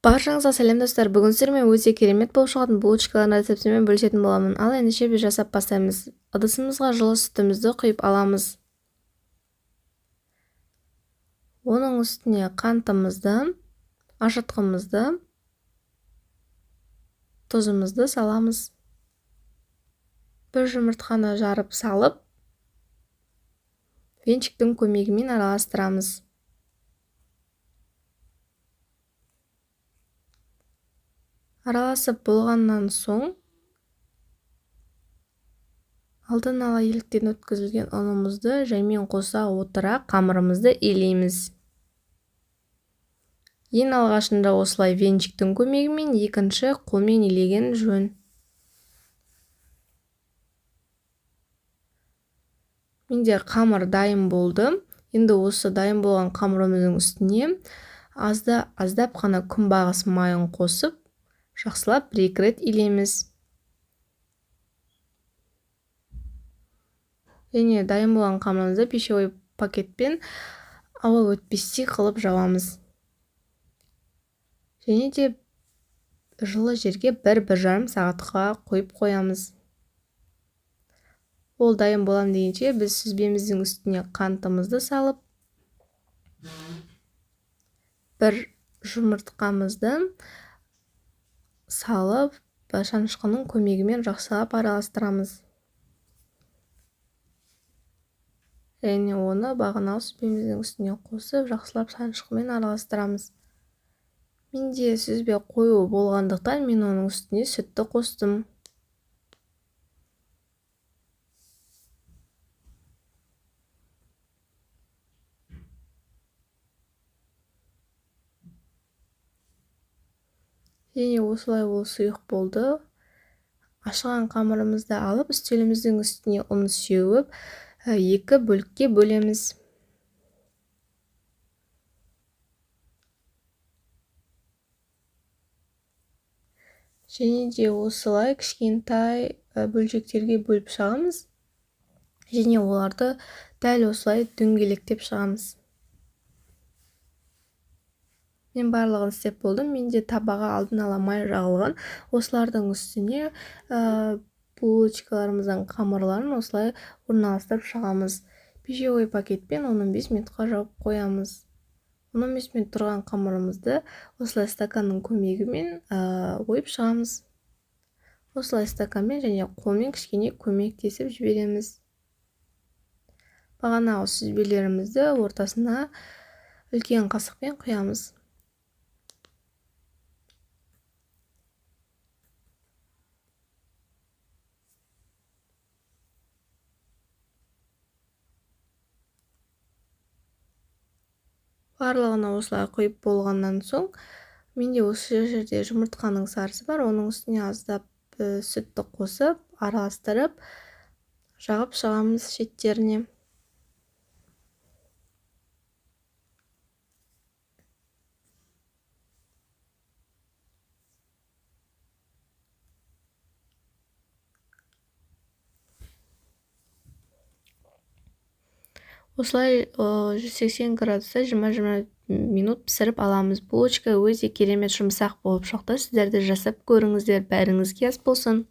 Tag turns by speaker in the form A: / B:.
A: Баршаңызға сәлем достар. Бүгін сіздермен өте керемет болып шығатын булочкалардың рецептімен бөлісетін боламын. Ал ендеше біз жасап бастаймыз. Ыдысымызға жылы сүтімізді құйып аламыз. Оның үстіне қантымызды, ашытқымызды, тұзымызды саламыз. Бір жұмыртқаны жарып салып, венчиктің көмегімен араластырамыз. Араласып болғаннан соң алдын ала еліктен өткізілген ұнымызды жаймен қоса отыра қамырымызды илейміз. Ең алғашында осылай венчиктің көмегімен, екінші қолмен илеген жөн. Менде қамыр дайын болды. Енді осы дайын болған қамырымыздың үстіне аздап қана күнбағыс майын қосып, жақсылап бір-екі рет илейміз. Және дайын болған қамырымызды пищевой пакетпен ауа өтпестей қылып жабамыз. Және де жылы жерге 1-1,5 сағатқа қойып қоямыз. Ол дайын болам дегенше біз сүзбеміздің үстіне қантымызды салып, бір жұмыртқамызды салып, шанышқының көмегімен жақсылап араластырамыз. Және оны бағанағы сүзбеміздің үстіне қосып, жақсылап шанышқымен араластырамыз. Менде сүзбе қою болғандықтан мен оның үстіне сүтті қостым. Және осылай ол сұйық болды. Ашыған қамырымызды алып, үстеліміздің үстіне ұн сеуіп, 2 бөлікке бөлеміз. Және де осылай кішкентай бөлшектерге бөліп шығамыз. Және оларды дәл осылай дөңгелектеп шығамыз. Мен барлығын істеп болдым. Менде табаға алдын ала май жағылған. Осылардың үстіне булочкаларымыздың қамырларын осылай орналастырып шығамыз. Пищевой пакетпен 15 минутқа жауып қоямыз. 15 минут тұрған қамырымызды осылай стаканның көмегімен ойып шығамыз. Осылай стаканмен және қолмен кішкене көмектесіп жібереміз. Бағанағы сүзбелерімізді ортасына үлкен қасықпен құямыз. Барлығына осылай құйып болғаннан соң, менде осы жерде жұмыртқаның сарысы бар, оның үстіне аздап сүтті қосып, араластырып, жағып шығамыз шеттеріне. Осылай 180 градуста 20 минут пісіріп аламыз. Булочка өте керемет жұмсақ болып шықты. Сіздер де жасап көріңіздер, бәріңізге ас болсын.